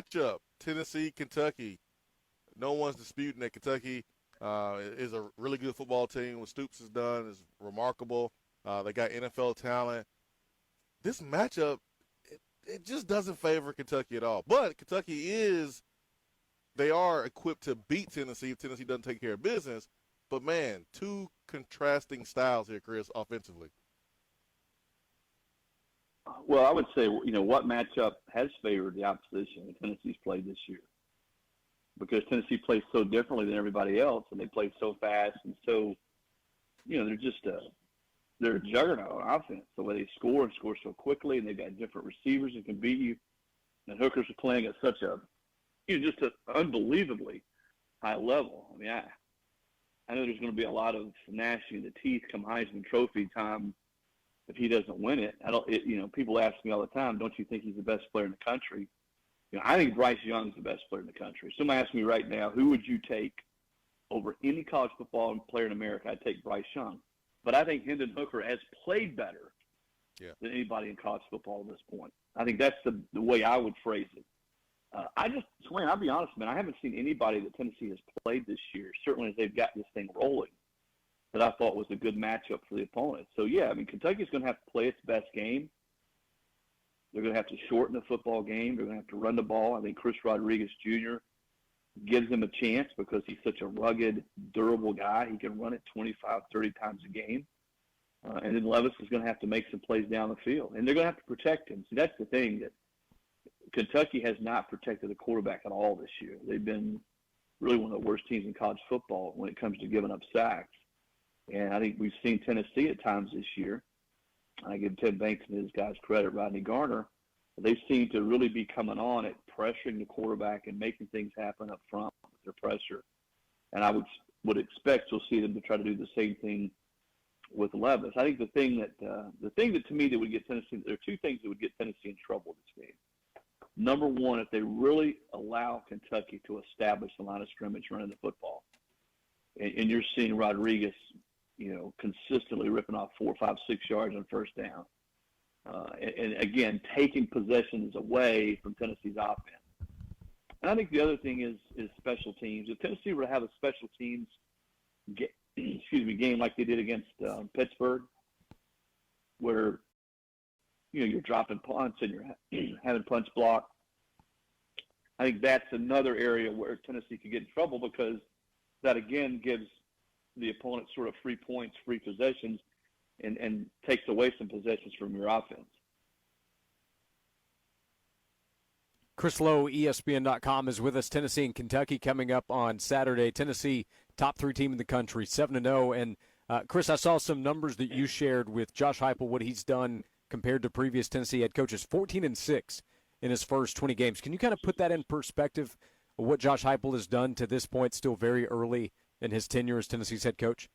matchup, Tennessee, Kentucky. No one's disputing that Kentucky is a really good football team. What Stoops has done is remarkable. They got NFL talent. This matchup, it just doesn't favor Kentucky at all. But Kentucky they are equipped to beat Tennessee if Tennessee doesn't take care of business. But, man, two contrasting styles here, Chris, offensively. Well, I would say, what matchup has favored the opposition that Tennessee's played this year? Because Tennessee plays so differently than everybody else, and they play so fast and so, they're a juggernaut on offense. The way they score and score so quickly, and they've got different receivers that can beat you. And Hookers are playing at such a, just an unbelievably high level. I mean, I know there's going to be a lot of gnashing of the teeth come Heisman Trophy time if he doesn't win it. People ask me all the time, don't you think he's the best player in the country? I think Bryce Young's the best player in the country. Somebody asked me right now, who would you take over any college football player in America? I'd take Bryce Young. But I think Hendon Hooker has played better than anybody in college football at this point. I think that's the way I would phrase it. Swain, I'll be honest, man, I haven't seen anybody that Tennessee has played this year, certainly as they've got this thing rolling, that I thought was a good matchup for the opponent. So, Kentucky's going to have to play its best game. They're going to have to shorten the football game. They're going to have to run the ball. I think Chris Rodriguez Jr. gives them a chance because he's such a rugged, durable guy. He can run it 25, 30 times a game. And then Levis is going to have to make some plays down the field. And they're going to have to protect him. See, that's the thing, that Kentucky has not protected the quarterback at all this year. They've been really one of the worst teams in college football when it comes to giving up sacks. And I think we've seen Tennessee at times this year. I give Tim Banks and his guys credit, Rodney Garner. They seem to really be coming on at pressuring the quarterback and making things happen up front with their pressure. And I would expect you'll see them to try to do the same thing with Levis. I think the thing that to me that would get Tennessee, there are two things that would get Tennessee in trouble this game. Number one, if they really allow Kentucky to establish the line of scrimmage running the football, and you're seeing Rodriguez, consistently ripping off 4, 5, 6 yards on first down. And again, taking possessions away from Tennessee's offense. And I think the other thing is special teams. If Tennessee were to have a special teams game like they did against Pittsburgh, where you're dropping punts and you're having punch block, I think that's another area where Tennessee could get in trouble, because that again gives the opponent sort of free points, free possessions, and takes away some possessions from your offense. Chris Low, ESPN.com, is with us. Tennessee and Kentucky coming up on Saturday. Tennessee, top 3 team in the country, 7-0. And, Chris, I saw some numbers that you shared with Josh Heupel, what he's done compared to previous Tennessee head coaches, 14-6 in his first 20 games. Can you kind of put that in perspective, what Josh Heupel has done to this point, still very early in his tenure as Tennessee's head coach?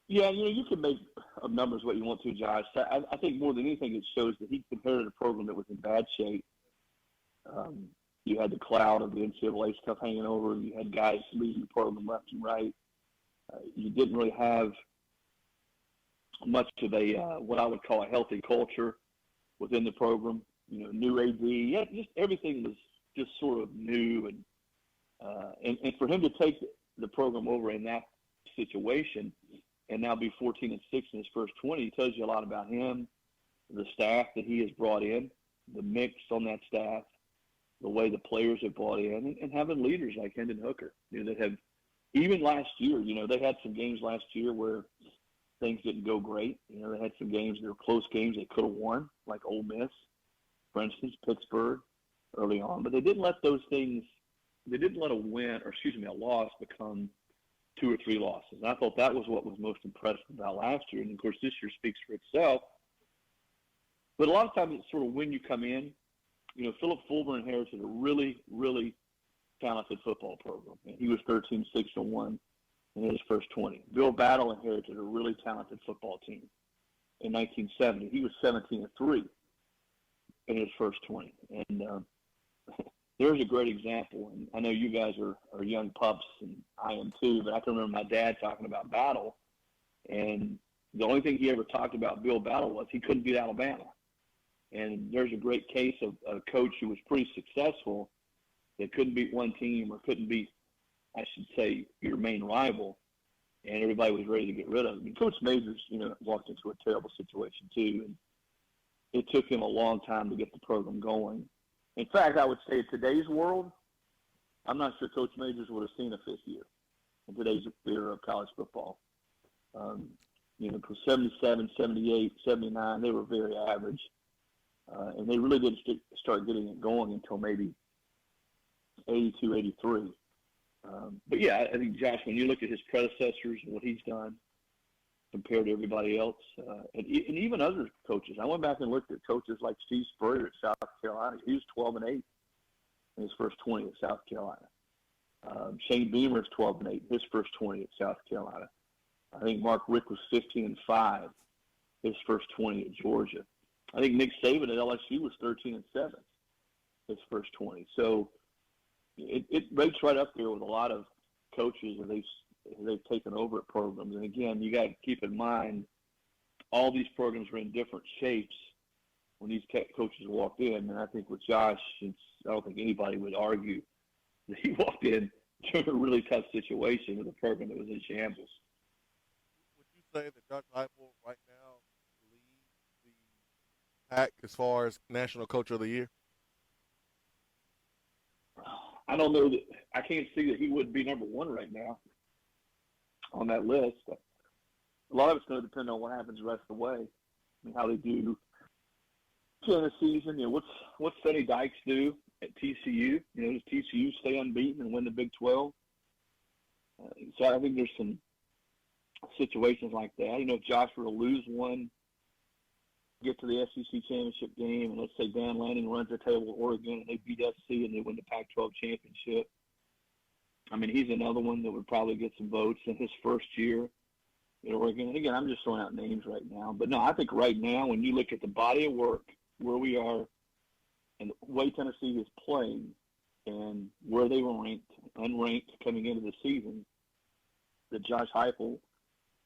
Yeah, you can make of numbers what you want to, Josh. I think more than anything, it shows that he inherited a program that was in bad shape. You had the cloud of the NCAA stuff hanging over. You had guys leaving the program left and right. You didn't really have much of a what I would call a healthy culture within the program. New AD. Yeah, just everything was just sort of new, and for him to take the program over in that situation and now be 14-6 in his first 20, tells you a lot about him, the staff that he has brought in, the mix on that staff, the way the players have brought in, and having leaders like Hendon Hooker, that have, even last year, they had some games last year where things didn't go great. They had some games that were close games they could have won, like Ole Miss, for instance, Pittsburgh early on. But they didn't let those things, they didn't let a loss become 2 or 3 losses. And I thought that was what was most impressive about last year. And, of course, this year speaks for itself. But a lot of times it's sort of when you come in. Philip Fulmer inherited a really, really talented football program. And he was 13-6-1 in his first 20. Bill Battle inherited a really talented football team in 1970. He was 17-3 in his first 20. And there's a great example. And I know you guys are young pups, and I am too, but I can remember my dad talking about Battle. And the only thing he ever talked about Bill Battle was he couldn't beat Alabama. And there's a great case of a coach who was pretty successful that couldn't beat one team or couldn't beat, I should say, your main rival, and everybody was ready to get rid of him. I mean, Coach Majors, walked into a terrible situation too, and it took him a long time to get the program going. In fact, I would say in today's world, I'm not sure Coach Majors would have seen a fifth year in today's era of college football. Because 77, 78, 79, they were very average. And they really didn't start getting it going until maybe 82, 83. But, yeah, I think, Josh, when you look at his predecessors and what he's done compared to everybody else, and even other coaches. I went back and looked at coaches like Steve Spurrier at South Carolina. He was 12-8 in his first 20 at South Carolina. Shane Beamer's 12-8 in his first 20 at South Carolina. I think Mark Richt was 15-5 his first 20 at Georgia. I think Nick Saban at LSU was 13-7 his first 20. So it rates right up there with a lot of coaches that they've taken over at programs. And again, you got to keep in mind all these programs were in different shapes when these coaches walked in. And I think with Josh, I don't think anybody would argue that he walked in during a really tough situation with a program that was in shambles. Would you say that Josh Heupel right now leads the pack as far as National Coach of the Year? I don't know that I can't see that he would be number one right now on that list. A lot of it's going to depend on what happens the rest of the way. I mean, how they do during the season. What's Sonny Dykes do at TCU? Does TCU stay unbeaten and win the Big 12? So I think there's some situations like that. If Josh were to lose one, get to the SEC championship game, and let's say Dan Lanning runs the table with Oregon and they beat SC and they win the Pac-12 championship. I mean, he's another one that would probably get some votes in his first year at Oregon. And again, I'm just throwing out names right now. But no, I think right now when you look at the body of work, where we are and the way Tennessee is playing and where they were unranked coming into the season, that Josh Heupel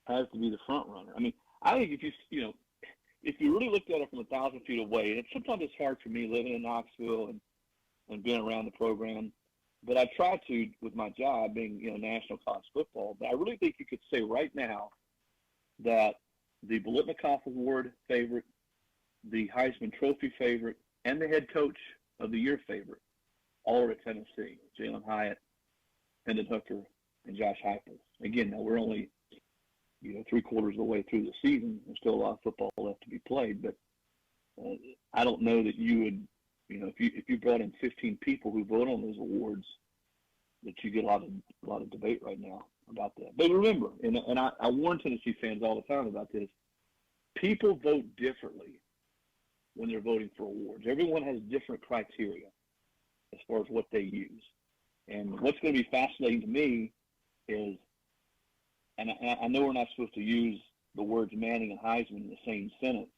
has to be the front runner. I mean, I think if you really looked at it from 1,000 feet away, and sometimes it's hard for me living in Knoxville and being around the program, but I try to with my job being, national college football. But I really think you could say right now that the Biletnikoff Award favorite, the Heisman Trophy favorite, and the head coach of the year favorite all are at Tennessee, Jalen Hyatt, Hendon Hooker, and Josh Heupel. Again, now we're only three-quarters of the way through the season. There's still a lot of football left to be played, but I don't know that you would, if you brought in 15 people who vote on those awards, that you get a lot of debate right now about that. But remember, and I warn Tennessee fans all the time about this, people vote differently when they're voting for awards. Everyone has different criteria as far as what they use. And what's going to be fascinating to me is, and I know we're not supposed to use the words Manning and Heisman in the same sentence,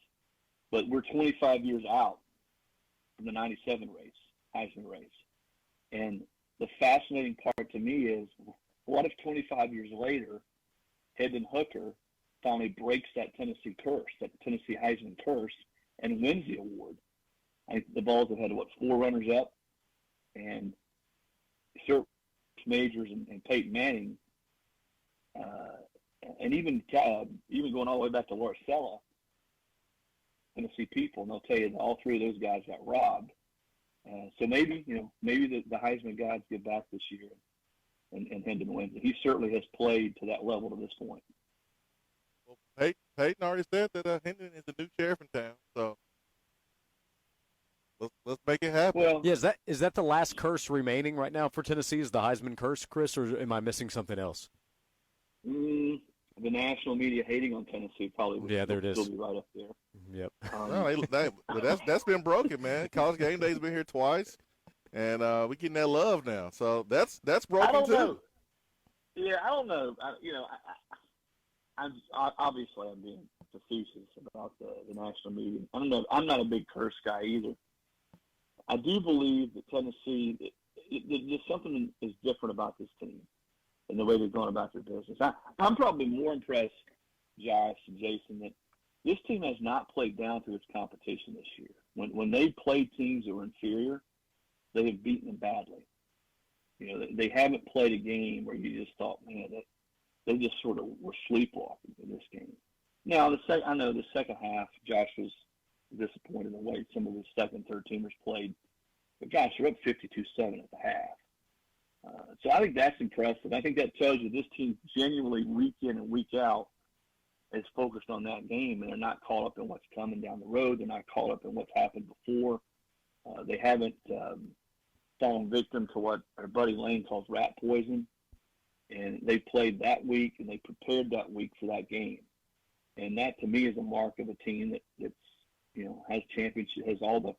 but we're 25 years out from the 97 race, Heisman race. And the fascinating part to me is, what if 25 years later, Hendon Hooker finally breaks that Tennessee curse, that Tennessee Heisman curse, and wins the award? I think the Vols have had, 4 runners-up, and Sir Majors and Peyton Manning, and even going all the way back to Larcella, Tennessee people, and they'll tell you that all 3 of those guys got robbed. So maybe the Heisman guys get back this year, and Hendon wins. He certainly has played to that level to this point. Well, Peyton already said that Hendon is the new sheriff in town, so let's make it happen. Well, Yeah, is that the last curse remaining right now for Tennessee? Is the Heisman curse, Chris, or am I missing something else? The national media hating on Tennessee probably would still be right up there. Yep. But that's been broken, man. College Game Day's been here twice, and we're getting that love now. So that's broken I don't too. know. Yeah, I don't know. I'm obviously I'm being facetious about the national media. I don't know. I'm not a big curse guy either. I do believe that Tennessee, there's something is different about this team and the way they're going about their business. I'm probably more impressed, Josh and Jason, that this team has not played down to its competition this year. when they played teams that were inferior, they have beaten them badly. They haven't played a game where you just thought, man, they just sort of were sleepwalking in this game. Now, I know the second half, Josh was disappointed in the way some of the second, third teamers played. But, gosh, you're up 52-7 at the half. So I think that's impressive. I think that tells you this team genuinely week in and week out is focused on that game, and they're not caught up in what's coming down the road. They're not caught up in what's happened before. They haven't fallen victim to what our buddy Lane calls rat poison. And they played that week, and they prepared that week for that game. And that, to me, is a mark of a team that's has championship, has all the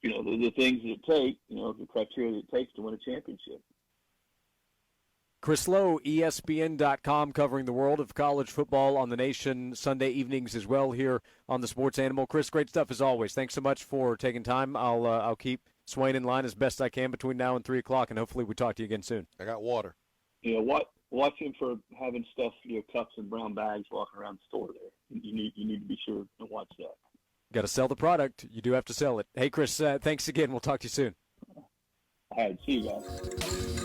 the things that it takes, the criteria that it takes to win a championship. Chris Low, ESPN.com, covering the world of college football on the Nation Sunday evenings as well here on the Sports Animal. Chris, great stuff as always. Thanks so much for taking time. I'll keep Swain in line as best I can between now and 3 o'clock, and hopefully we talk to you again soon. I got water. Watch him for having stuff, cups and brown bags walking around the store there. You need to be sure to watch that. Got to sell the product. You do have to sell it. Hey, Chris, thanks again. We'll talk to you soon. All right, see you guys.